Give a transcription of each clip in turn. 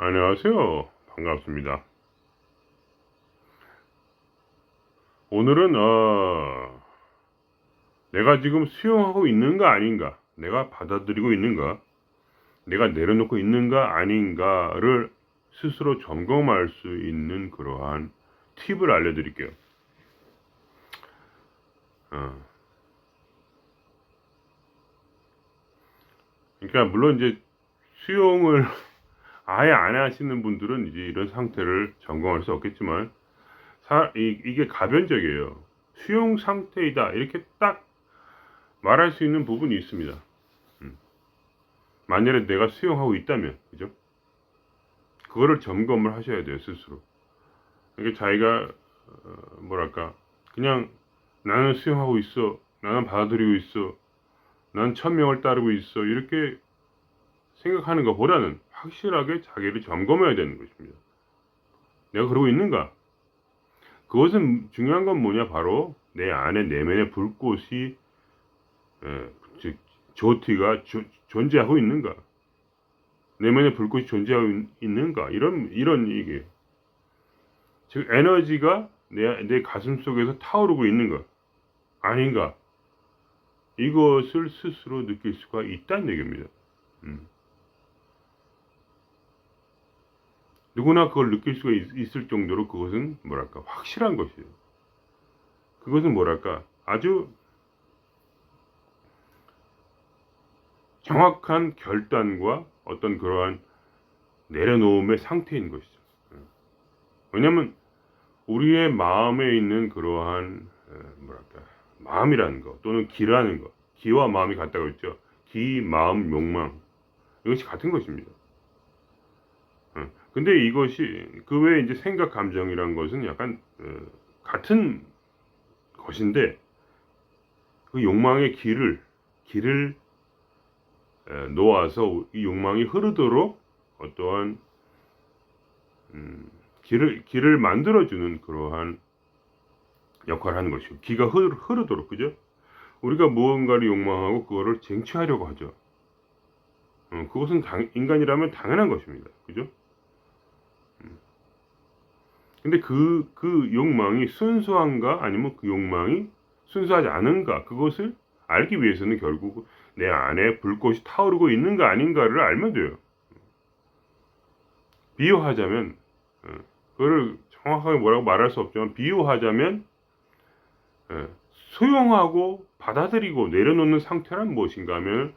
안녕하세요. 반갑습니다. 오늘은 내가 지금 수용하고 있는가 아닌가, 내가 받아들이고 있는가, 내가 내려놓고 있는가 아닌가를 스스로 점검할 수 있는 그러한 팁을 알려드릴게요. 어, 그러니까 물론 이제 수용을 아예 안 하시는 분들은 이제 이런 상태를 점검할 수 없겠지만 이게 가변적이에요. 수용 상태이다 이렇게 딱 말할 수 있는 부분이 있습니다. 음. 만약에 내가 수용하고 있다면, 그죠? 그거를 점검을 하셔야 돼요, 스스로. 이게 자기가, 뭐랄까, 그냥 나는 수용하고 있어, 나는 받아들이고 있어, 난 천명을 따르고 있어, 이렇게 생각하는 것보다는 확실하게 자기를 점검해야 되는 것입니다. 내가 그러고 있는가? 그것은 중요한 건 뭐냐? 바로 내 안에 내면의 불꽃이, 즉, 조티가 존재하고 있는가? 내면의 불꽃이 존재하고 있는가? 이런 얘기예요. 즉, 에너지가 내 가슴 속에서 타오르고 있는가? 아닌가? 이것을 스스로 느낄 수가 있다는 얘기입니다. 음. 누구나 그걸 느낄 수가 있을 정도로 그것은 뭐랄까, 확실한 것이에요. 그것은 뭐랄까, 아주 정확한 결단과 어떤 그러한 내려놓음의 상태인 것이죠. 왜냐면, 우리의 마음에 있는 그러한 뭐랄까 마음이라는 거 또는 기라는 거, 기와 마음이 같다고 했죠. 기, 마음, 욕망 이것이 같은 것입니다. 근데 이것이 그 외에 이제 생각, 감정이란 것은 약간 같은 것인데 그 욕망의 길을 놓아서 이 욕망이 흐르도록 어떠한 길을 만들어주는 그러한 역할을 하는 것이고 기가 흐르도록, 그죠? 우리가 무언가를 욕망하고 그거를 쟁취하려고 하죠. 그것은 인간이라면 당연한 것입니다. 그죠? 근데 그 욕망이 순수한가 아니면 그 욕망이 순수하지 않은가 그것을 알기 위해서는 결국 내 안에 불꽃이 타오르고 있는가 아닌가를 알면 돼요. 비유하자면 그거를 정확하게 뭐라고 말할 수 없지만 비유하자면 수용하고 받아들이고 내려놓는 상태란 무엇인가 하면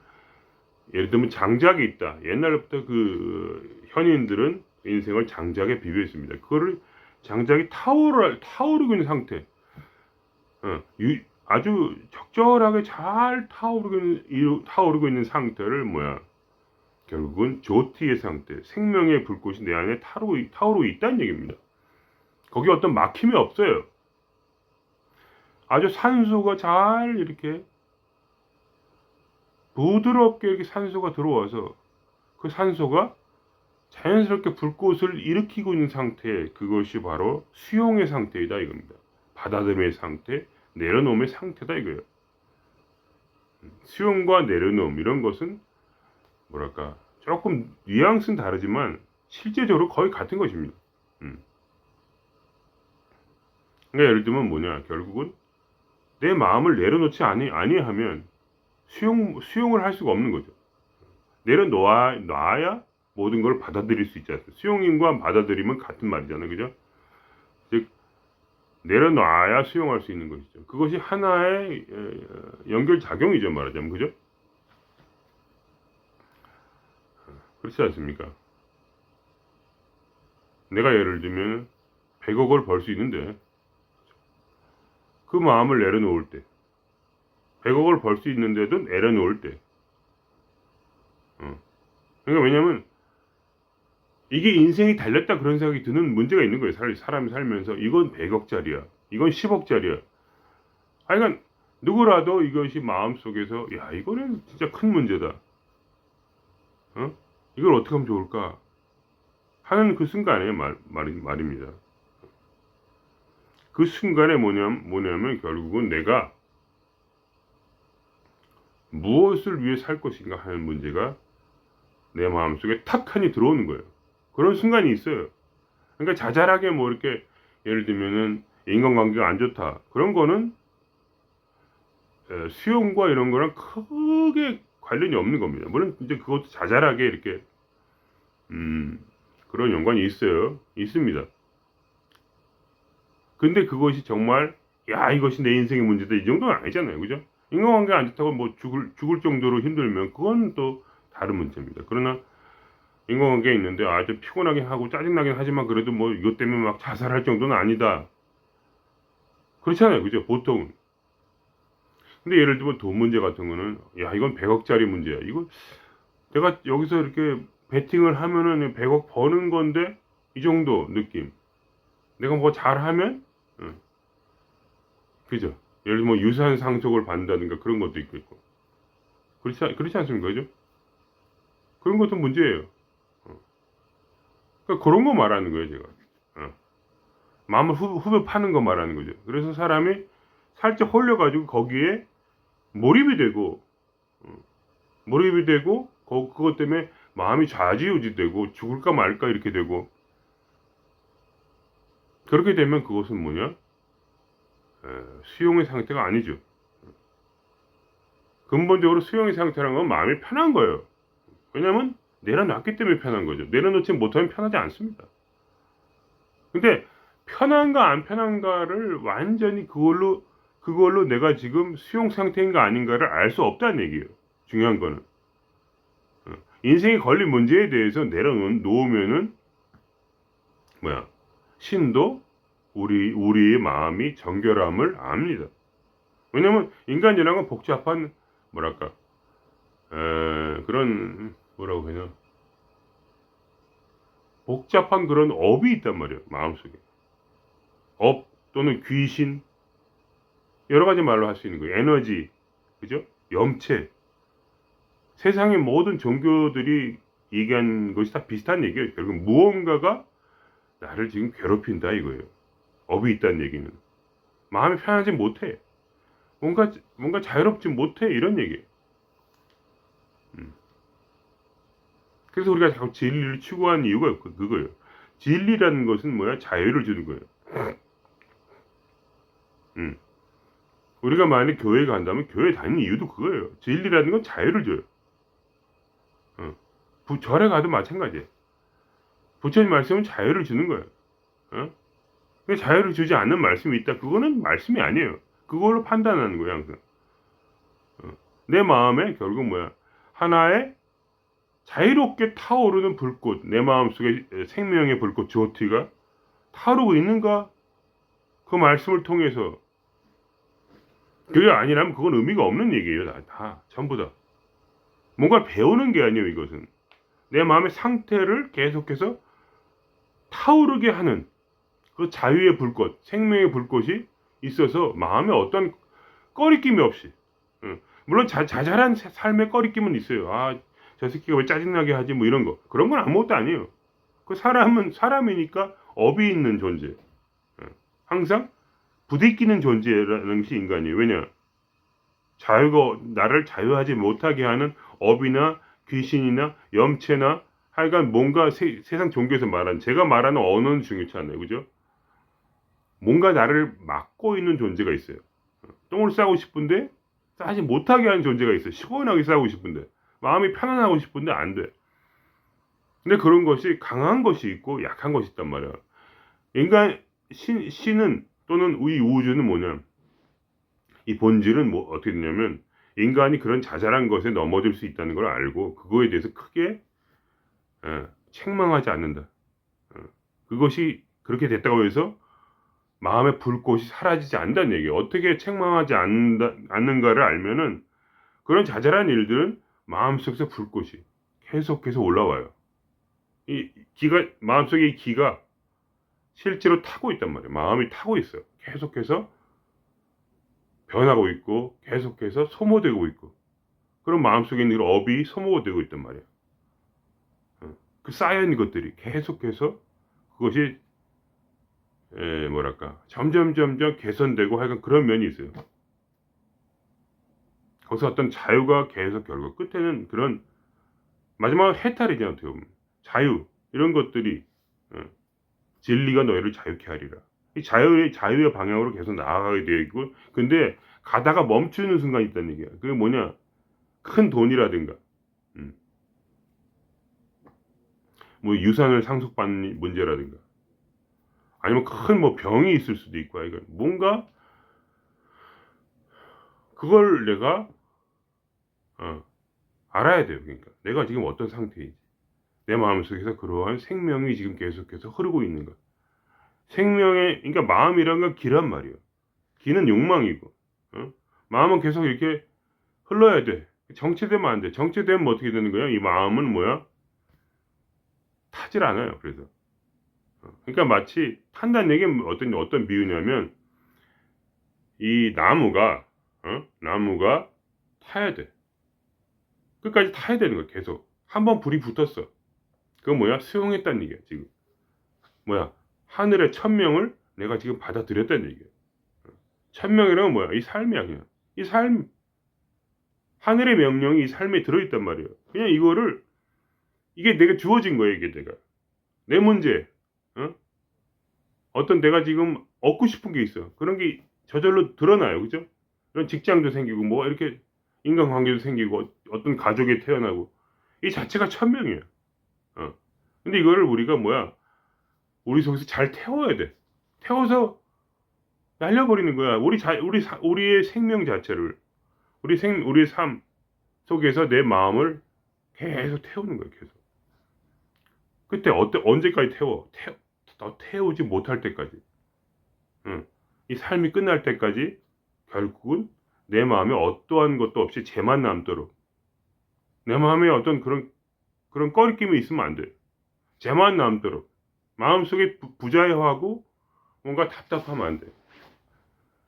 예를 들면 장작이 있다. 옛날부터 그 현인들은 인생을 장작에 비유했습니다. 그거를 장작이 타오르고 있는 상태, 아주 적절하게 잘 타오르고 있는 상태를 결국은 조티의 상태, 생명의 불꽃이 내 안에 타오르고 있다는 얘기입니다. 거기 어떤 막힘이 없어요. 아주 산소가 잘 이렇게 부드럽게 이렇게 산소가 들어와서 그 산소가 자연스럽게 불꽃을 일으키고 있는 상태, 그것이 바로 수용의 상태이다 이겁니다. 받아들임의 상태, 내려놓음의 상태다 이거예요. 수용과 내려놓음 이런 것은 뭐랄까 조금 뉘앙스는 다르지만 실제적으로 거의 같은 것입니다. 그러니까 예를 들면 결국은 내 마음을 내려놓지 아니하면 수용을 할 수가 없는 거죠. 내려놔야 모든 걸 받아들일 수 있지 않습니까? 수용과 받아들임은 같은 말이잖아요. 그죠? 즉, 내려놔야 수용할 수 있는 것이죠. 그것이 하나의 연결작용이죠. 말하자면. 그죠? 그렇지 않습니까? 내가 예를 들면 100억을 벌 수 있는데 그 마음을 내려놓을 때 100억을 벌 수 있는데도 내려놓을 때 그러니까 왜냐면 이게 인생이 달렸다 그런 생각이 드는 문제가 있는 거예요. 사람이 살면서 이건 100억짜리야. 이건 10억짜리야. 하여간 누구라도 이것이 마음속에서 야 이거는 진짜 큰 문제다. 이걸 어떻게 하면 좋을까? 하는 그 순간에 말입니다. 그 순간에 뭐냐면 결국은 내가 무엇을 위해 살 것인가 하는 문제가 내 마음속에 탁하니 들어오는 거예요. 그런 순간이 있어요. 그러니까 자잘하게 뭐 이렇게 예를 들면은 인간관계가 안 좋다. 그런 거는 수용과 이런 거랑 크게 관련이 없는 겁니다. 물론 이제 그것도 자잘하게 이렇게 음, 그런 연관이 있어요. 있습니다. 근데 그것이 정말 야 이것이 내 인생의 문제다 이 정도는 아니잖아요. 그죠? 인간관계 안 좋다고 뭐 죽을 정도로 힘들면 그건 또 다른 문제입니다. 그러나 인간관계에 있는데 아주 피곤하긴 하고 짜증나긴 하지만 그래도 뭐 이것 때문에 막 자살할 정도는 아니다. 그렇잖아요. 그죠? 보통은. 근데 예를 들면 돈 문제 같은 거는 야 이건 100억짜리 문제야. 이거 내가 여기서 이렇게 베팅을 하면은 100억 버는 건데 이 정도 느낌. 내가 뭐 잘하면 그죠? 예를 들면 뭐 유산 상속을 받는다든가 그런 것도 있고. 그렇지 않습니까? 그죠? 그런 것도 문제예요. 어. 그러니까 그런 거 말하는 거예요, 제가. 어. 마음을 후벼 파는 거 말하는 거죠. 그래서 사람이 살짝 홀려가지고 거기에 몰입이 되고, 어, 몰입이 되고, 그것 때문에 마음이 좌지우지 되고, 죽을까 말까 이렇게 되고, 그렇게 되면 그것은 뭐냐? 수용의 상태가 아니죠. 근본적으로 수용의 상태라는 건 마음이 편한 거예요. 왜냐면 내려놨기 때문에 편한 거죠. 내려놓지 못하면 편하지 않습니다. 근데 편한가 안 편한가를 완전히 그걸로 내가 지금 수용 상태인가 아닌가를 알 수 없다는 얘기예요. 중요한 거는. 인생이 걸린 문제에 대해서 내려놓으면은 뭐야? 신도 우리의 마음이 정결함을 압니다. 왜냐면 인간이라는 건 복잡한 뭐랄까 그런 뭐라고 해야 되나 복잡한 그런 업이 있단 말이에요. 마음속에 업 또는 귀신 여러 가지 말로 할 수 있는 거예요. 에너지 그죠? 염체 세상의 모든 종교들이 얘기한 것이 다 비슷한 얘기예요. 결국 무언가가 나를 지금 괴롭힌다 이거예요. 업이 있다는 얘기는 마음이 편하지 못해. 뭔가 자유롭지 못해 이런 얘기예요. 음. 그래서 우리가 자꾸 진리를 추구하는 이유가 그거예요. 진리라는 것은 뭐야? 자유를 주는 거예요. 음. 우리가 만약에 교회에 간다면 교회 다니는 이유도 그거예요. 진리라는 건 자유를 줘요. 어. 절에 가도 마찬가지예요. 부처님 말씀은 자유를 주는 거예요. 어? 근데 자유를 주지 않는 말씀이 있다. 그거는 말씀이 아니에요. 그걸로 판단하는 거예요, 항상. 어. 내 마음에 결국 뭐야? 하나의 자유롭게 타오르는 불꽃, 내 마음속에 생명의 불꽃, 조티가 타오르고 있는가? 그 말씀을 통해서 그게 아니라면 그건 의미가 없는 얘기예요. 다 전부 다. 뭔가 배우는 게 아니에요, 이것은. 내 마음의 상태를 계속해서 타오르게 하는 그 자유의 불꽃, 생명의 불꽃이 있어서 마음에 어떤 꺼리낌이 없이 물론 자잘한 삶의 꺼리낌은 있어요. 아, 저 새끼가 왜 짜증나게 하지 뭐 이런 거. 그런 건 아무것도 아니에요. 그 사람은 사람이니까 업이 있는 존재. 항상 부대끼는 존재라는 것이 인간이에요. 왜냐? 나를 자유하지 못하게 하는 업이나 귀신이나 염체나 하여간 뭔가 세상 종교에서 말하는 제가 말하는 언어는 중요치 않아요. 그죠? 뭔가 나를 막고 있는 존재가 있어요. 똥을 싸고 싶은데 싸지 못하게 하는 존재가 있어요. 시원하게 싸고 싶은데 마음이 편안하고 싶은데 안 돼. 근데 그런 것이 강한 것이 있고 약한 것이 있단 말이야. 인간 신은 또는 이 우주는 뭐냐? 이 본질은 뭐 어떻게 되냐면 인간이 그런 자잘한 것에 넘어질 수 있다는 걸 알고 그거에 대해서 크게 책망하지 않는다. 그것이 그렇게 됐다고 해서 마음의 불꽃이 사라지지 않는다는 얘기예요. 어떻게 책망하지 않는가를 알면은 그런 자잘한 일들은 마음속에서 불꽃이 계속해서 올라와요. 이 마음속에 이 기가 실제로 타고 있단 말이에요. 마음이 타고 있어요. 계속해서 변하고 있고 계속해서 소모되고 있고 그런 마음속에 있는 업이 소모되고 있단 말이에요. 그 쌓여있는 것들이 계속해서 그것이 뭐랄까 점점 개선되고 하여간 그런 면이 있어요. 거기서 어떤 자유가 계속 결국 끝에는 그런 마지막 해탈이죠. 어떻게 보면 자유 이런 것들이 어, 진리가 너희를 자유케 하리라. 이 자유의 방향으로 계속 나아가게 되어 있고, 근데 가다가 멈추는 순간이 있다는 얘기야. 그게 뭐냐? 큰 돈이라든가, 음, 뭐 유산을 상속받는 문제라든가, 아니면 큰 뭐 병이 있을 수도 있고, 이건 뭔가 그걸 내가 어, 알아야 돼요. 그러니까 내가 지금 어떤 상태인지, 내 마음속에서 그러한 생명이 지금 계속해서 흐르고 있는 것. 생명의, 그러니까 마음이란 건 기란 말이에요. 기는 욕망이고, 어? 마음은 계속 이렇게 흘러야 돼. 정체되면 안 돼. 정체되면 뭐 어떻게 되는 거야? 이 마음은 뭐야? 타질 않아요. 그래서. 그러니까 마치 탄다는 얘기는 어떤 비유냐면, 이 나무가, 나무가 타야 돼. 끝까지 타야 되는 거야. 계속. 한번 불이 붙었어. 그건 뭐야? 수용했다는 얘기야, 지금. 뭐야? 하늘의 천명을 내가 지금 받아들였다는 얘기야. 천명이라면 뭐야? 이 삶이야, 그냥. 이 삶, 하늘의 명령이 이 삶에 들어있단 말이에요. 그냥 이거를, 이게 내가 주어진 거예요, 이게 내가. 내 문제, 어? 어떤 내가 지금 얻고 싶은 게 있어. 그런 게 저절로 드러나요. 그죠? 그런 직장도 생기고, 뭐, 이렇게 인간관계도 생기고, 어떤 가족에 태어나고, 이 자체가 천명이에요. 어. 근데 이거를 우리가 뭐야? 우리 속에서 잘 태워야 돼. 태워서 날려버리는 거야. 우리의 생명 자체를, 우리의 삶 속에서 내 마음을 계속 태우는 거야, 계속. 그때 언제까지 더 태우지 못할 때까지. 응. 이 삶이 끝날 때까지 결국은 내 마음에 어떠한 것도 없이 쟤만 남도록. 내 마음에 어떤 그런 꺼리낌이 있으면 안 돼. 쟤만 남도록. 마음속에 부자유하고 뭔가 답답하면 안 돼.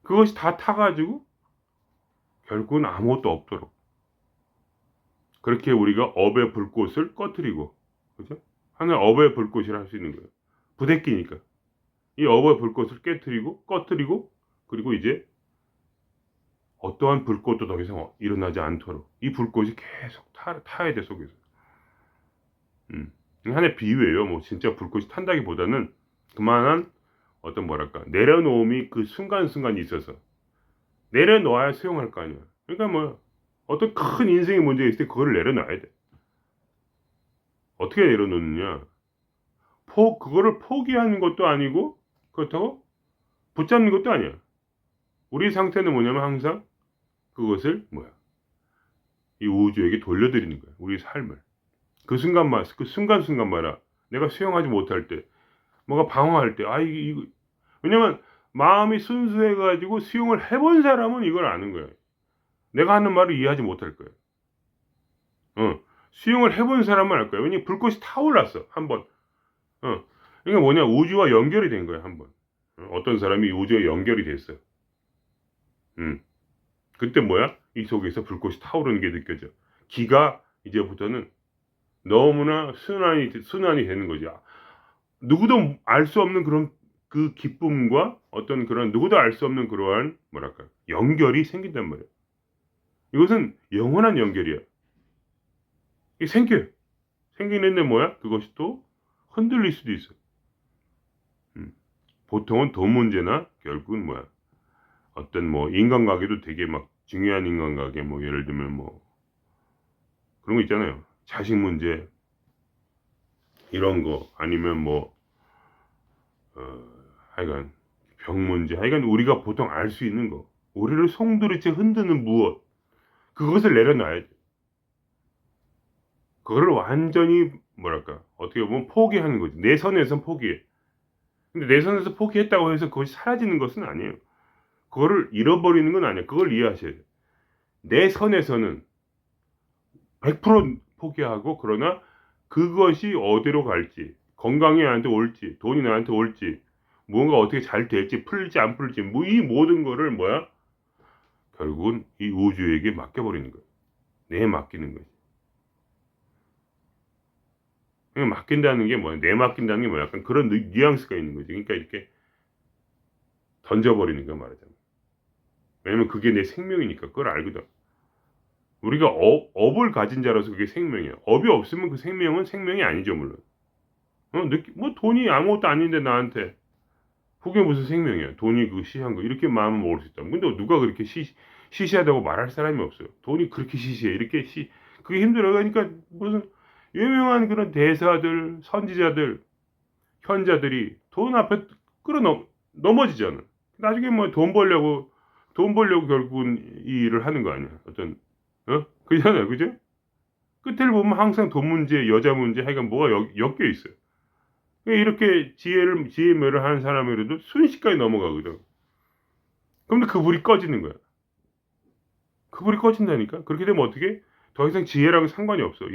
그것이 다 타가지고 결국은 아무것도 없도록. 그렇게 우리가 업의 불꽃을 꺼뜨리고, 그죠? 하나의 업의 불꽃이라 할 수 있는 거예요. 부대끼니까. 이 업의 불꽃을 깨뜨리고, 꺼뜨리고, 그리고 이제 어떠한 불꽃도 더 이상 일어나지 않도록. 이 불꽃이 계속 타야 돼, 속에서. 하나의 비유예요. 뭐, 진짜 불꽃이 탄다기보다는 그만한 어떤 뭐랄까, 내려놓음이 그 순간순간이 있어서. 내려놓아야 수용할 거 아니야. 그러니까 뭐, 어떤 큰 인생의 문제가 있을 때 그거를 내려놔야 돼. 어떻게 내려놓느냐? 그거를 포기하는 것도 아니고, 그렇다고 붙잡는 것도 아니야. 우리 상태는 뭐냐면 항상 그것을 뭐야? 이 우주에게 돌려드리는 거야. 우리 삶을. 그 순간순간마다 내가 수용하지 못할 때, 뭐가 방황할 때, 왜냐면 마음이 순수해가지고 수용을 해본 사람은 이걸 아는 거야. 내가 하는 말을 이해하지 못할 거야. 수용을 해본 사람은 알 거야. 왜냐면 불꽃이 타올랐어. 한 번. 이게 뭐냐? 우주와 연결이 된 거야, 한 번. 어떤 사람이 우주에 연결이 됐어. 그때 뭐야? 이 속에서 불꽃이 타오르는 게 느껴져. 기가 이제부터는 너무나 순환이 되는 거지. 누구도 알 수 없는 그런 그 기쁨과 어떤 그런 누구도 알 수 없는 그러한 뭐랄까 연결이 생긴단 말이야. 이것은 영원한 연결이야. 이게 생기는데 뭐야? 그것이 또 흔들릴 수도 있어. 보통은 돈 문제나 결국은 뭐야? 어떤 뭐 인간관계도 되게 막 중요한 인간관계 뭐 예를 들면 뭐 그런 거 있잖아요. 자식 문제 이런 거 아니면 뭐 하여간 병 문제 하여간 우리가 보통 알 수 있는 거 우리를 송두리째 흔드는 무엇 그것을 내려놔야 돼. 그거를 완전히 뭐랄까 어떻게 보면 포기하는 거지. 내 선에선 포기해. 근데 내 선에서 포기했다고 해서 그것이 사라지는 것은 아니에요. 그거를 잃어버리는 건 아니에요. 그걸 이해하셔야 돼요. 내 선에서는 100% 포기하고 그러나 그것이 어디로 갈지 건강이 나한테 올지 돈이 나한테 올지 무언가 어떻게 잘 될지 풀릴지 안 풀릴지 뭐 이 모든 거를 뭐야 결국은 이 우주에게 맡겨버리는 거야. 내 맡기는 거지. 맡긴다는 게 뭐야? 내 맡긴다는 게 뭐야? 약간 그런 뉘앙스가 있는 거지. 그러니까 이렇게 던져버리는 거야 말하자면. 왜냐면 그게 내 생명이니까 그걸 알거든. 우리가 업을 가진 자라서 그게 생명이야. 업이 없으면 그 생명은 생명이 아니죠 물론. 뭐 돈이 아무것도 아닌데 나한테 그게 무슨 생명이야. 돈이 그 시시한 거 이렇게 마음을 먹을 수 있다. 근데 누가 그렇게 시시하다고 말할 사람이 없어요. 돈이 그렇게 시시해. 이렇게 그게 힘들어. 그러니까 무슨 유명한 그런 대사들, 선지자들, 현자들이 돈 앞에 넘어지잖아. 나중에 뭐 돈 벌려고 결국은 이 일을 하는 거 아니야. 그잖아요. 그죠? 끝을 보면 항상 돈 문제, 여자 문제, 하여간 뭐가 엮여 있어요. 이렇게 지혜매를 하는 사람이라도 순식간에 넘어가거든. 그럼 그 불이 꺼지는 거야. 그 불이 꺼진다니까? 그렇게 되면 어떻게? 더 이상 지혜랑은 상관이 없어.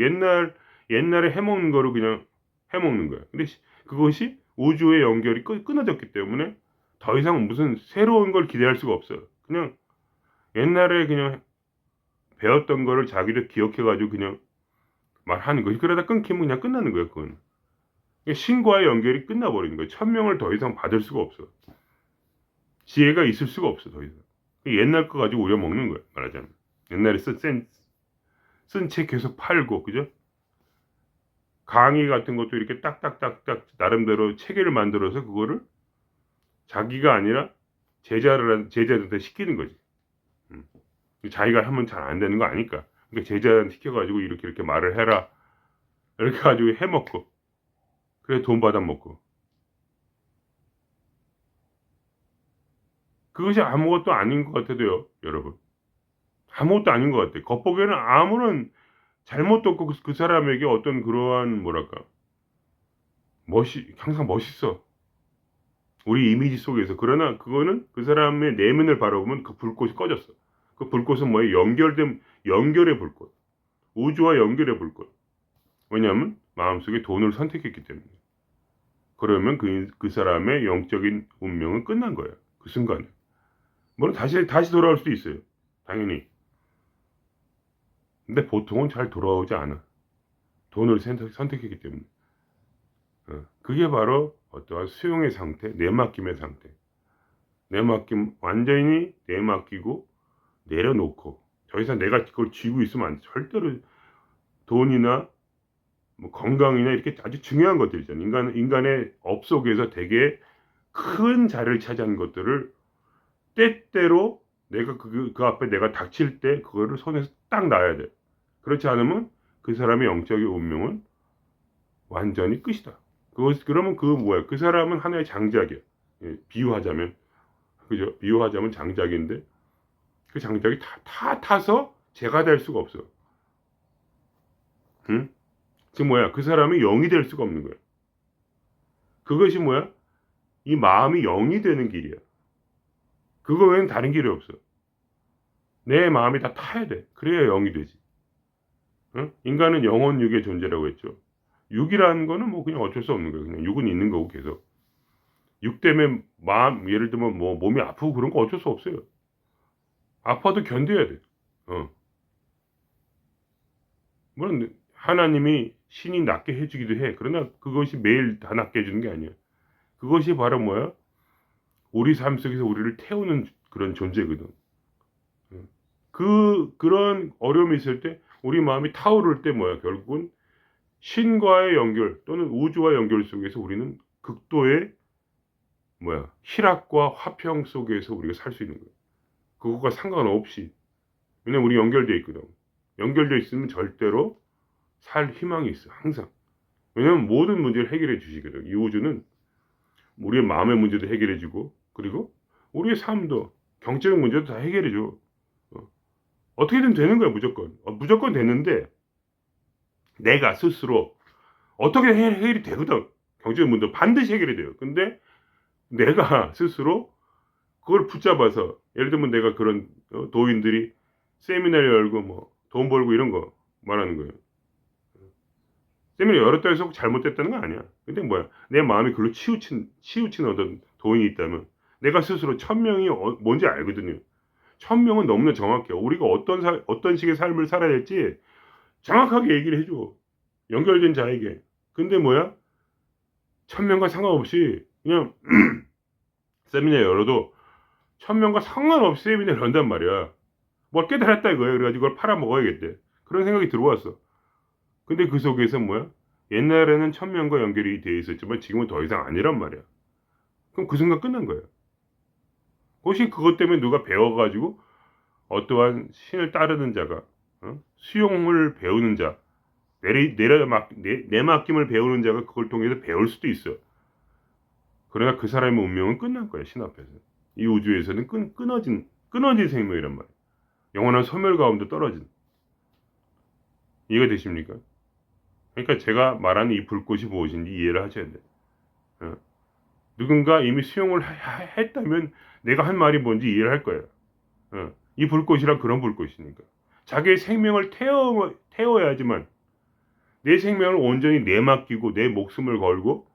옛날에 해먹는 거로 그냥 해먹는 거야. 근데 그것이 우주의 연결이 끊어졌기 때문에 더 이상 무슨 새로운 걸 기대할 수가 없어. 그냥 옛날에 그냥 배웠던 거를 자기도 기억해가지고 그냥 말하는 거지. 그러다 끊기면 그냥 끝나는 거야, 그건. 신과의 연결이 끝나버리는 거야. 천명을 더 이상 받을 수가 없어. 지혜가 있을 수가 없어, 더 이상. 옛날 거 가지고 우려먹는 거야, 말하자면. 옛날에 쓴 책 계속 팔고, 그죠? 강의 같은 것도 이렇게 딱딱딱딱 나름대로 체계를 만들어서 그거를 자기가 아니라 제자들한테 시키는 거지. 자기가 하면 잘 안 되는 거 아니까. 그러니까 제자한테 시켜가지고 이렇게 말을 해라. 이렇게 가지고 해먹고. 그래 돈 받아먹고. 그것이 아무것도 아닌 것 같아도요, 여러분. 아무것도 아닌 것 같아. 겉보기에는 아무런 잘못도 없고 그 사람에게 어떤 그러한 뭐랄까 항상 멋있어. 우리 이미지 속에서. 그러나 그거는 그 사람의 내면을 바라보면 그 불꽃이 꺼졌어. 그 불꽃은 뭐예요? 연결의 불꽃. 우주와 연결의 불꽃. 왜냐하면 마음속에 돈을 선택했기 때문에. 그러면 그 사람의 영적인 운명은 끝난 거예요. 그 순간에. 물론 다시 돌아올 수도 있어요. 당연히. 근데 보통은 잘 돌아오지 않아. 돈을 선택했기 때문에. 그게 바로 어떠한 수용의 상태, 내맡김의 상태. 완전히 내맡기고 내려놓고 더 이상 내가 그걸 쥐고 있으면 안 돼. 절대로 돈이나 뭐 건강이나 이렇게 아주 중요한 것들이잖아요. 인간의 업 속에서 되게 큰 자리를 차지하는 것들을 때때로 내가 그 앞에 내가 닥칠 때 그거를 손에서 딱 놔야 돼. 그렇지 않으면 그 사람의 영적인 운명은 완전히 끝이다. 그러면 뭐야? 그 사람은 하나의 장작이야. 예, 비유하자면. 그죠? 비유하자면 장작인데 그 장작이 다 타서 재가 될 수가 없어. 응? 즉 뭐야? 그 사람이 영이 될 수가 없는 거야. 그것이 뭐야? 이 마음이 영이 되는 길이야. 그거 외에는 다른 길이 없어. 내 마음이 다 타야 돼. 그래야 영이 되지. 응? 인간은 영혼 육의 존재라고 했죠. 육이라는 거는 뭐 그냥 어쩔 수 없는 거예요. 그냥 육은 있는 거고 계속. 육 때문에 예를 들면 뭐 몸이 아프고 그런 거 어쩔 수 없어요. 아파도 견뎌야 돼. 물론 하나님이 신이 낫게 해주기도 해. 그러나 그것이 매일 다 낫게 해주는 게 아니야. 그것이 바로 뭐야? 우리 삶 속에서 우리를 태우는 그런 존재거든. 그런 어려움이 있을 때 우리 마음이 타오를 때 뭐야? 결국은 신과의 연결 또는 우주와 연결 속에서 우리는 극도의 희락과 화평 속에서 우리가 살 수 있는 거야. 그것과 상관없이. 왜냐면 우리 연결되어 있거든. 연결되어 있으면 절대로 살 희망이 있어. 항상. 왜냐면 모든 문제를 해결해 주시거든. 이 우주는 우리의 마음의 문제도 해결해 주고 그리고 우리의 삶도 경제적 문제도 다 해결해 줘. 어떻게든 되는 거야 무조건. 무조건 되는데 내가 스스로 어떻게 해결이 되거든. 경제적 문제 반드시 해결이 돼요. 근데 내가 스스로 그걸 붙잡아서 예를 들면 내가 그런 도인들이 세미나를 열고 뭐 돈 벌고 이런 거 말하는 거예요. 세미나 열었다 해서 잘못됐다는 거 아니야. 근데 내 마음이 그걸로 치우친 어떤 도인이 있다면 내가 스스로 천명이 뭔지 알거든요. 천명은 너무나 정확해요. 우리가 어떤 식의 삶을 살아야 될지 정확하게 얘기를 해줘. 연결된 자에게. 근데 천명과 상관없이 그냥 세미나 열어도 천명과 상관없이 세미나 열한단 말이야. 뭘 깨달았다 이거야. 그래가지고 그걸 팔아먹어야겠대. 그런 생각이 들어왔어. 근데 그 속에서 옛날에는 천명과 연결이 돼 있었지만 지금은 더 이상 아니란 말이야. 그럼 그 순간 끝난 거예요. 혹시 그것 때문에 누가 배워가지고 어떠한 신을 따르는 자가 수용을 배우는 자, 내맡김을 배우는 자가 그걸 통해서 배울 수도 있어. 그러나 그 사람의 운명은 끝난 거야, 신 앞에서. 이 우주에서는 끊어진 생명이란 말이야. 영원한 소멸 가운데 떨어진. 이해가 되십니까? 그러니까 제가 말하는 이 불꽃이 무엇인지 이해를 하셔야 돼. 어. 누군가 이미 수용을 했다면 내가 한 말이 뭔지 이해를 할 거예요. 이 불꽃이란 그런 불꽃이니까. 자기의 생명을 태워야지만 내 생명을 온전히 내맡기고 내 목숨을 걸고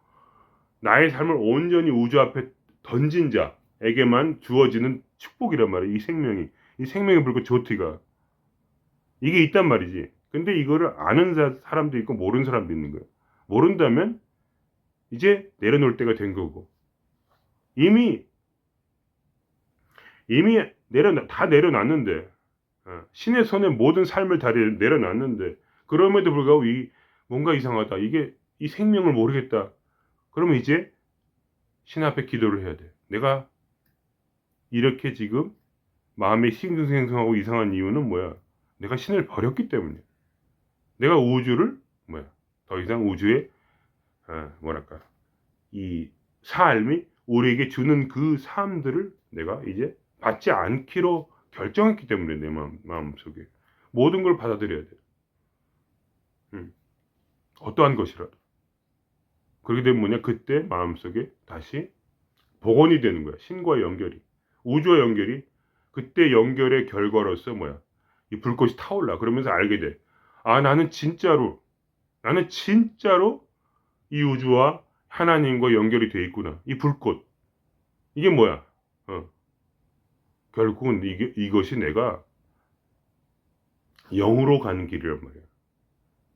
나의 삶을 온전히 우주 앞에 던진 자에게만 주어지는 축복이란 말이에요. 이 생명의 불꽃 조티가 이게 있단 말이지. 근데 이거를 아는 사람도 있고 모르는 사람도 있는 거예요. 모른다면 이제 내려놓을 때가 된 거고 이미 다 내려놨는데 신의 손에 모든 삶을 다 내려놨는데 그럼에도 불구하고 뭔가 이상하다. 이게 이 생명을 모르겠다. 그러면 이제 신 앞에 기도를 해야 돼. 내가 이렇게 지금 마음이 싱숭생숭하고 이상한 이유는 뭐야? 내가 신을 버렸기 때문이야. 내가 우주를 더 이상 우주의 뭐랄까 이 삶이 우리에게 주는 그 삶들을 내가 이제 받지 않기로 결정했기 때문에 내 마음속에 모든 걸 받아들여야 돼. 어떠한 것이라도. 그렇게 되면 뭐냐? 그때 마음속에 다시 복원이 되는 거야. 신과 연결이. 우주와 연결이 그때 연결의 결과로서 이 불꽃이 타올라. 그러면서 알게 돼. 아, 나는 진짜로 이 우주와 하나님과 연결이 돼 있구나. 이 불꽃. 이게 뭐야? 결국은 이것이 내가 영으로 가는 길이란 말이야.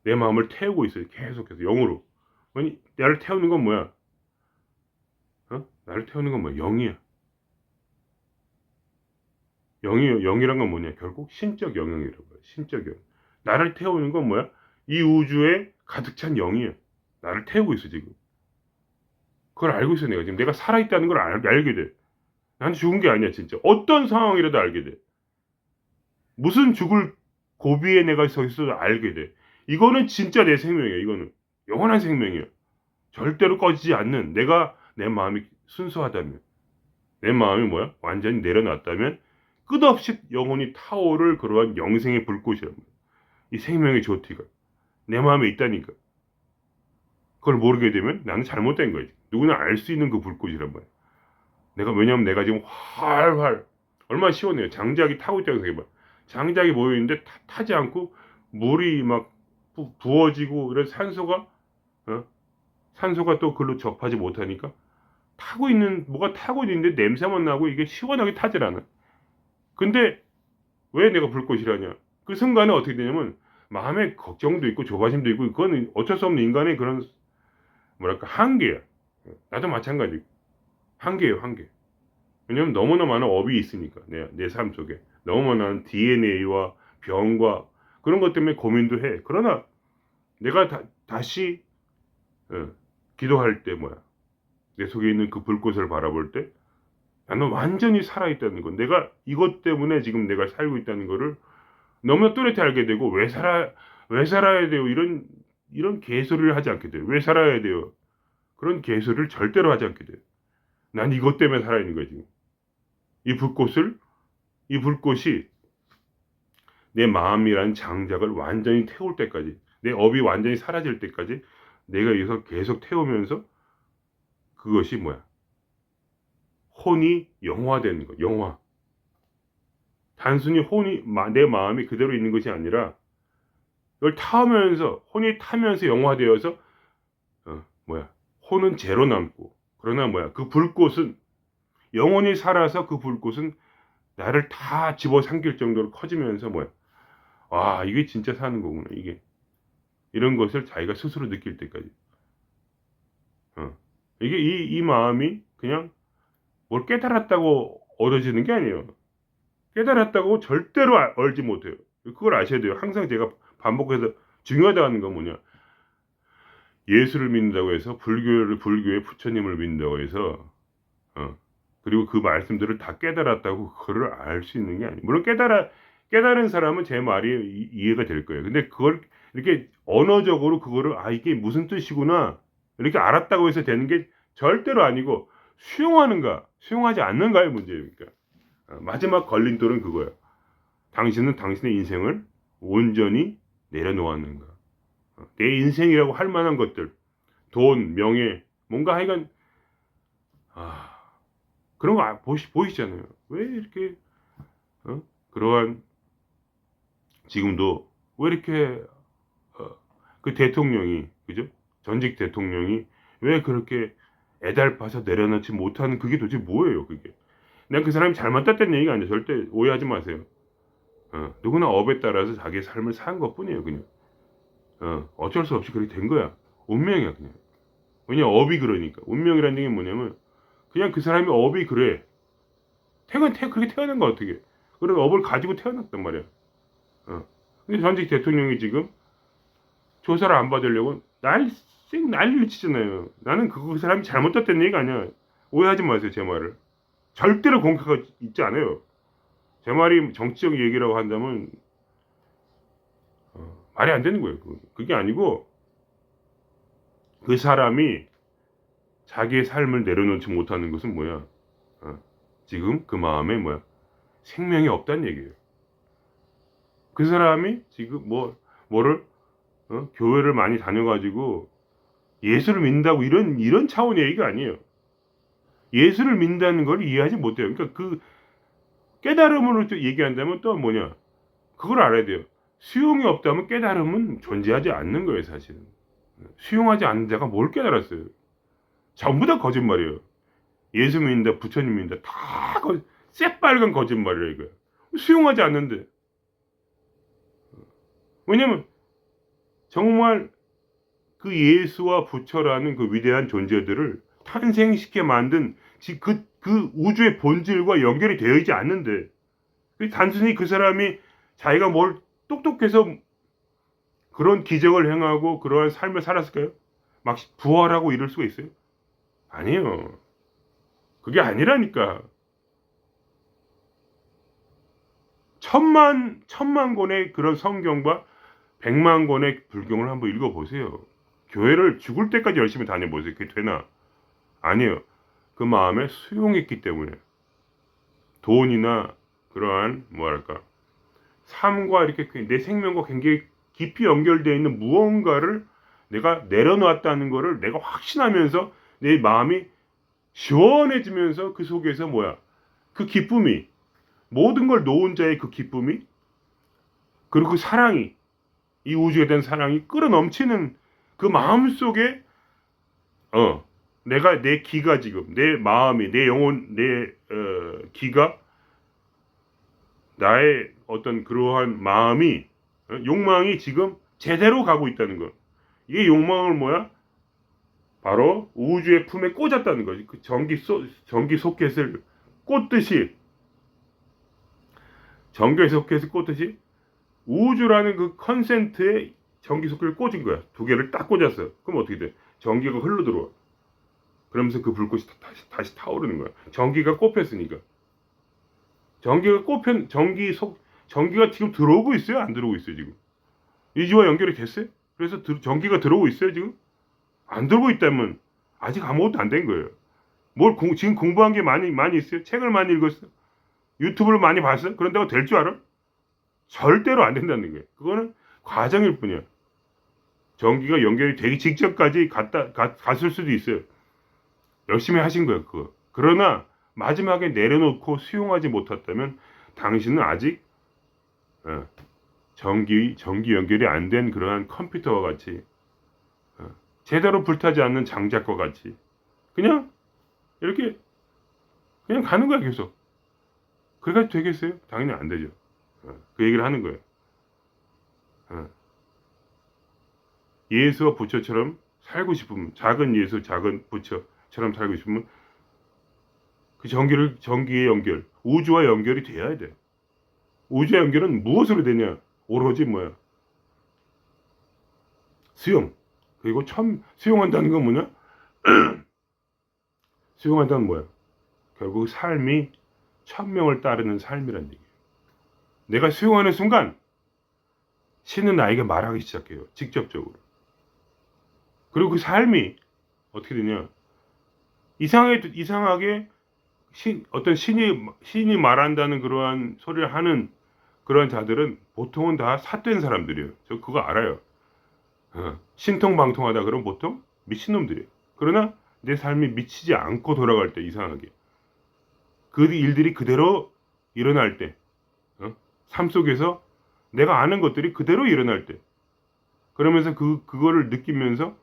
내 마음을 태우고 있어요. 계속해서 영으로. 아니, 나를 태우는 건 뭐야? 나를 태우는 건 뭐야? 영이야. 영이란 건 뭐냐? 결국 신적 영역이라고 해요. 신적 영역. 나를 태우는 건 뭐야? 이 우주에 가득 찬 영이야. 나를 태우고 있어, 지금. 그걸 알고 있어, 내가. 지금 내가 살아있다는 걸 알게 돼. 난 죽은 게 아니야, 진짜. 어떤 상황이라도 알게 돼. 무슨 죽을 고비에 내가 서 있어도 알게 돼. 이거는 진짜 내 생명이야, 이거는. 영원한 생명이야. 절대로 꺼지지 않는 내 마음이 순수하다면. 내 마음이 완전히 내려놨다면 끝없이 영혼이 타오를 그러한 영생의 불꽃이란 말이야. 이 생명의 조티가 내 마음에 있다니까. 그걸 모르게 되면 나는 잘못된 거지. 누구나 알 수 있는 그 불꽃이란 말이야. 왜냐면 내가 지금 활활 얼마나 시원해요. 장작이 타고 있다고 생각해봐. 장작이 모여있는데 타지 않고 물이 막 부어지고 이런 산소가 또 글로 접하지 못하니까 뭐가 타고 있는데 냄새만 나고 이게 시원하게 타질 않아. 근데 왜 내가 불꽃이라냐? 그 순간에 어떻게 되냐면 마음에 걱정도 있고 조바심도 있고 그건 어쩔 수 없는 인간의 그런 한계야. 나도 마찬가지. 한계예요, 한계. 왜냐면 너무나 많은 업이 있으니까 내 삶 속에 너무 많은 DNA와 병과 그런 것 때문에 고민도 해. 그러나 내가 다시 기도할 때 내 속에 있는 그 불꽃을 바라볼 때 나는 완전히 살아있다는 거. 내가 이것 때문에 지금 내가 살고 있다는 거를 너무나 또렷이 알게 되고 왜 살아야 돼요? 이런 개소리를 하지 않게 돼요. 왜 살아야 돼요? 그런 개소리를 절대로 하지 않게 돼요. 난 이것 때문에 살아있는 거야, 지금. 이 불꽃이 내 마음이란 장작을 완전히 태울 때까지, 내 업이 완전히 사라질 때까지 내가 여기서 계속 태우면서 그것이 혼이 영화되는 거, 영화. 단순히 내 마음이 그대로 있는 것이 아니라 이걸 혼이 타면서 영화되어서 혼은 제로 남고 그러나 그 불꽃은 영원히 살아서 그 불꽃은 나를 다 집어삼킬 정도로 커지면서 와, 이게 진짜 사는 거구나, 이게. 이런 것을 자기가 스스로 느낄 때까지. 이게 이 마음이 그냥 뭘 깨달았다고 얻어지는 게 아니에요. 깨달았다고 절대로 알지 못해요. 그걸 아셔야 돼요. 항상 제가 반복해서 중요하다는 건 뭐냐. 예수를 믿는다고 해서 불교의 부처님을 믿는다고 해서 그리고 그 말씀들을 다 깨달았다고 그거를 알 수 있는 게 아니에요. 물론 깨달은 사람은 제 말이 이해가 될 거예요. 근데 그걸 이렇게 언어적으로 그거를 이게 무슨 뜻이구나 이렇게 알았다고 해서 되는 게 절대로 아니고 수용하지 않는가의 문제니까. 마지막 걸림돌은 그거예요. 당신은 당신의 인생을 온전히 내려놓았는가. 내 인생이라고 할 만한 것들, 돈, 명예, 뭔가 하여간 그런 거 보이시잖아요. 왜 이렇게 그러한 지금도 왜 이렇게 그 대통령이 그죠? 전직 대통령이 왜 그렇게 애달파서 내려놓지 못하는 그게 도대체 뭐예요? 그게 내가 그 사람이 잘못했다는 얘기가 아니에요. 절대 오해하지 마세요. 누구나 업에 따라서 자기의 삶을 산 것뿐이에요. 그냥 어쩔 수 없이 그렇게 된 거야. 운명이야 그냥. 왜냐 업이 그러니까. 운명이라는 게 뭐냐면 그냥 그 사람이 업이 그래. 그렇게 태어난 거 어떻게? 그런 업을 가지고 태어났단 말이야. 근데 전직 대통령이 지금 조사를 안 받으려고 난리를 치잖아요. 나는 그 사람이 잘못됐다는 얘기가 아니야. 오해하지 마세요, 제 말을. 절대로 공개가 있지 않아요. 제 말이 정치적 얘기라고 한다면 말이 안 되는 거예요. 그게 아니고 그 사람이 자기의 삶을 내려놓지 못하는 것은 뭐야? 지금 그 마음에 뭐야? 생명이 없다는 얘기예요. 그 사람이 지금 뭐를 교회를 많이 다녀가지고 예수를 믿는다고 이런 차원의 얘기가 아니에요. 예수를 믿는다는 걸 이해하지 못해요. 그러니까 그 깨달음으로 얘기한다면 또 뭐냐? 그걸 알아야 돼요. 수용이 없다면 깨달음은 존재하지 않는 거예요, 사실은. 수용하지 않는 자가 뭘 깨달았어요? 전부 다 거짓말이에요. 예수 믿는다, 부처님 믿는다, 다 새빨간 거짓말이에요, 이거. 수용하지 않는데. 왜냐면 정말 그 예수와 부처라는 그 위대한 존재들을 탄생시켜 만든 그 우주의 본질과 연결이 되어 있지 않는데 단순히 그 사람이 자기가 뭘 똑똑해서 그런 기적을 행하고 그러한 삶을 살았을까요? 막 부활하고 이럴 수가 있어요? 아니에요. 그게 아니라니까. 천만 권의 그런 성경과 100만 권의 불경을 한번 읽어보세요. 교회를 죽을 때까지 열심히 다녀보세요. 그게 되나? 아니에요. 그 마음에 수용했기 때문에 돈이나 그러한 뭐랄까 삶과 이렇게 내 생명과 굉장히 깊이 연결되어 있는 무언가를 내가 내려놨다는 거를 내가 확신하면서 내 마음이 시원해지면서 그 속에서 그 기쁨이 모든 걸 놓은 자의 그 기쁨이 그리고 그 사랑이 이 우주에 대한 사랑이 끌어넘치는 그 마음 속에 내 기가 지금 내 마음이 내 영혼 내 기가 나의 어떤 그러한 마음이 욕망이 지금 제대로 가고 있다는 거. 이게 욕망을 바로 우주의 품에 꽂았다는 거지. 그 전기 소켓을 꽂듯이 전기 소켓을 꽂듯이 우주라는 그 컨센트에 전기 소켓을 꽂은 거야. 두 개를 딱 꽂았어. 그럼 어떻게 돼? 전기가 흘러 들어와. 그러면서 그 불꽃이 다시 타오르는 거야. 전기가 꼽혔으니까. 전기가 지금 들어오고 있어요? 안 들어오고 있어요, 지금? 이지와 연결이 됐어요? 그래서 전기가 들어오고 있어요, 지금? 안 들어오고 있다면 아직 아무것도 안 된 거예요. 지금 공부한 게 많이 있어요? 책을 많이 읽었어요? 유튜브를 많이 봤어요? 그런다고 될 줄 알아? 절대로 안 된다는 거예요. 그거는 과정일 뿐이야. 전기가 연결이 되기 직전까지 갔을 수도 있어요. 열심히 하신 거예요, 그거. 그러나 마지막에 내려놓고 수용하지 못했다면 당신은 아직 전기 연결이 안 된 그러한 컴퓨터와 같이 제대로 불타지 않는 장작과 같이 그냥 이렇게 그냥 가는 거야 계속. 그래가지고 되겠어요? 당연히 안 되죠. 그 얘기를 하는 거예요. 예수와 부처처럼 살고 싶으면 작은 예수 작은 부처처럼 살고 싶으면 그 전기의 연결 우주와 연결이 돼야 돼. 우주의 연결은 무엇으로 되냐? 오로지 수용. 그리고 수용한다는 건 뭐냐? 수용한다는 뭐야? 결국 삶이 천명을 따르는 삶이란 얘기예요. 내가 수용하는 순간 신은 나에게 말하기 시작해요. 직접적으로. 그리고 그 삶이 어떻게 되냐? 이상하게 어떤 신이 말한다는 그러한 소리를 하는 그런 자들은 보통은 다 삿된 사람들이에요. 저 그거 알아요. 신통방통하다 그러면 보통 미친놈들이에요. 그러나 내 삶이 미치지 않고 돌아갈 때 이상하게 그 일들이 그대로 일어날 때, 삶 속에서 내가 아는 것들이 그대로 일어날 때, 그러면서 그거를 느끼면서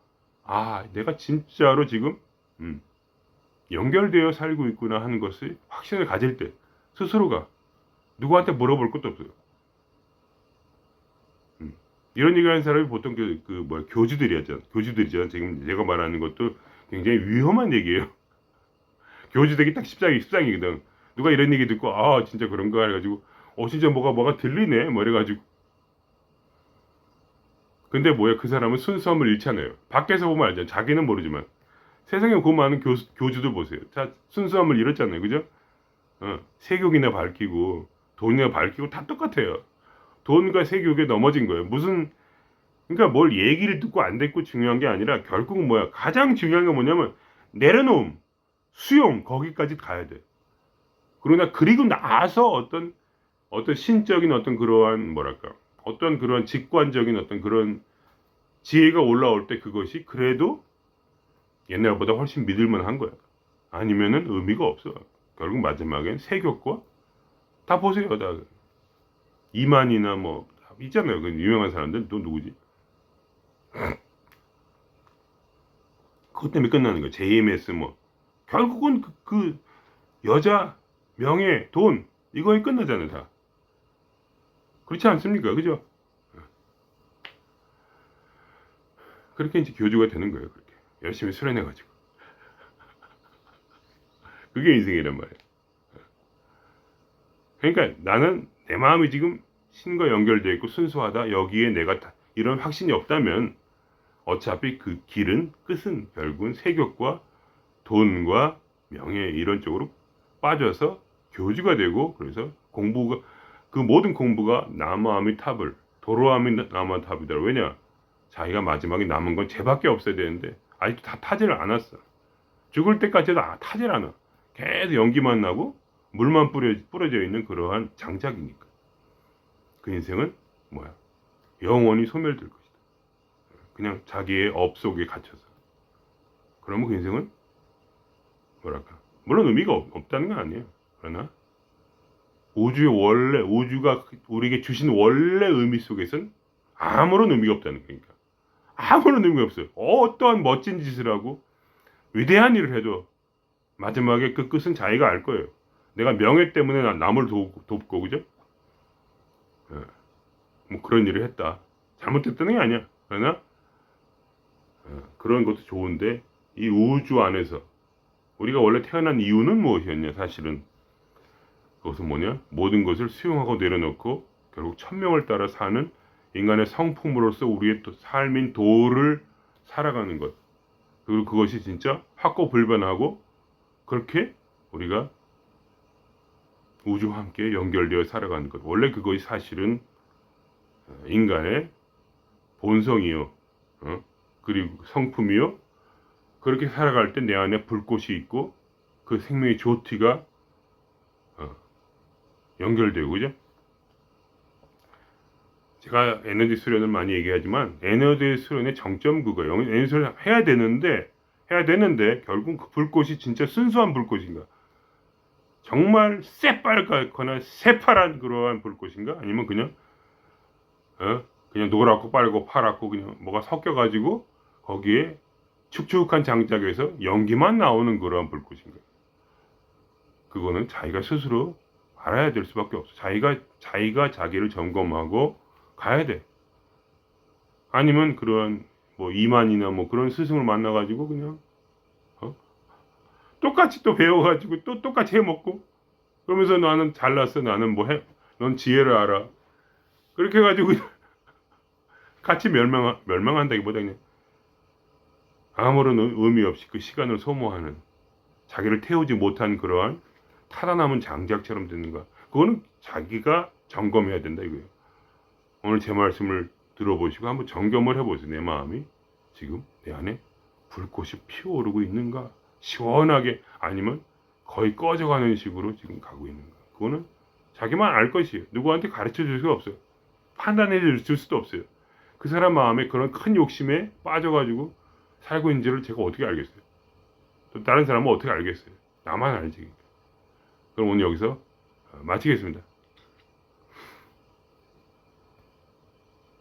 내가 진짜로 지금 연결되어 살고 있구나 하는 것을 확신을 가질 때 스스로가 누구한테 물어볼 것도 없어요. 이런 얘기하는 사람이 보통 교주들이잖아. 지금 제가 말하는 것도 굉장히 위험한 얘기예요. 교주 되기 딱 십상이거든. 누가 이런 얘기 듣고 진짜 그런가 해가지고 진짜 뭐가 들리네 뭐 이래가지고. 근데 그 사람은 순수함을 잃잖아요. 밖에서 보면 알죠. 자기는 모르지만 세상에 그 많은 교주들 보세요. 다 순수함을 잃었잖아요. 그죠? 세욕이나 밝히고 돈이나 밝히고 다 똑같아요. 돈과 세욕에 넘어진 거예요. 그러니까 뭘 얘기를 듣고 안 듣고 중요한 게 아니라 결국은 뭐야? 가장 중요한 게 뭐냐면 내려놓음, 수용 거기까지 가야 돼. 그리고 나서 어떤 신적인 어떤 그러한 어떤 그런 직관적인 어떤 그런 지혜가 올라올 때 그것이 그래도 옛날보다 훨씬 믿을만한 거야. 아니면은 의미가 없어. 결국 마지막엔 세격과 다 보세요. 다 이만이나 뭐 있잖아요. 그 유명한 사람들 또 누구지? 그것 때문에 끝나는 거야. JMS 뭐 결국은 그 여자, 명예, 돈 이거에 끝나잖아요. 다 그렇지 않습니까? 그죠? 그렇게 이제 교주가 되는 거예요. 그렇게 열심히 수련해가지고 그게 인생이란 말이에요. 그러니까 나는 내 마음이 지금 신과 연결되어 있고 순수하다. 여기에 내가 이런 확신이 없다면 어차피 그 끝은 결국은 세격과 돈과 명예 이런 쪽으로 빠져서 교주가 되고 그래서 그 모든 공부가 나무아미탑을 도로아미 나무아미탑이다. 왜냐? 자기가 마지막에 남은 건 쟤밖에 없어야 되는데 아직도 다 타지를 않았어. 죽을 때까지도 타질 않아. 계속 연기만 나고 물만 뿌려져 있는 그러한 장작이니까. 그 인생은 뭐야? 영원히 소멸될 것이다. 그냥 자기의 업 속에 갇혀서. 그러면 그 인생은 물론 의미가 없다는 건 아니에요. 그러나 우주가 우리에게 주신 원래 의미 속에선 아무런 의미가 없다는 거니까. 아무런 의미가 없어요. 어떠한 멋진 짓을 하고 위대한 일을 해도 마지막에 그 끝은 자기가 알 거예요. 내가 명예 때문에 남을 돕고 그죠? 뭐 그런 일을 했다. 잘못했다는 게 아니야. 그러나 그런 것도 좋은데 이 우주 안에서 우리가 원래 태어난 이유는 무엇이었냐? 사실은 그것은 뭐냐? 모든 것을 수용하고 내려놓고 결국 천명을 따라 사는 인간의 성품으로서 우리의 삶인 도를 살아가는 것. 그리고 그것이 진짜 확고불변하고 그렇게 우리가 우주와 함께 연결되어 살아가는 것. 원래 그것이 사실은 인간의 본성이요. 그리고 성품이요. 그렇게 살아갈 때 내 안에 불꽃이 있고 그 생명의 조티가 연결되고 그죠? 제가 에너지 수련을 많이 얘기하지만 에너지 수련의 정점 그거예요. 에너지 수련을 해야 되는데 결국 그 불꽃이 진짜 순수한 불꽃인가? 정말 새빨갛거나 새파란 그러한 불꽃인가? 아니면 그냥 노랗고 빨고 파랗고 그냥 뭐가 섞여가지고 거기에 축축한 장작에서 연기만 나오는 그러한 불꽃인가? 그거는 자기가 스스로 알아야 될 수밖에 없어. 자기가 자기를 점검하고 가야 돼. 아니면 그런 뭐 이만이나 뭐 그런 스승을 만나가지고 그냥 똑같이 또 배워가지고 또 똑같이 해먹고 그러면서 나는 잘났어. 나는 넌 지혜를 알아. 그렇게 해가지고 같이 멸망한다기보다 그냥 아무런 의미 없이 그 시간을 소모하는, 자기를 태우지 못한 그러한 타다 남은 장작처럼 되는가, 그거는 자기가 점검해야 된다 이거예요. 오늘 제 말씀을 들어보시고 한번 점검을 해보세요. 내 마음이 지금 내 안에 불꽃이 피어오르고 있는가, 시원하게, 아니면 거의 꺼져가는 식으로 지금 가고 있는가. 그거는 자기만 알 것이에요. 누구한테 가르쳐 줄 수가 없어요. 판단해 줄 수도 없어요. 그 사람 마음에 그런 큰 욕심에 빠져가지고 살고 있는지를 제가 어떻게 알겠어요? 또 다른 사람은 어떻게 알겠어요? 나만 알지. 그럼 오늘 여기서 마치겠습니다.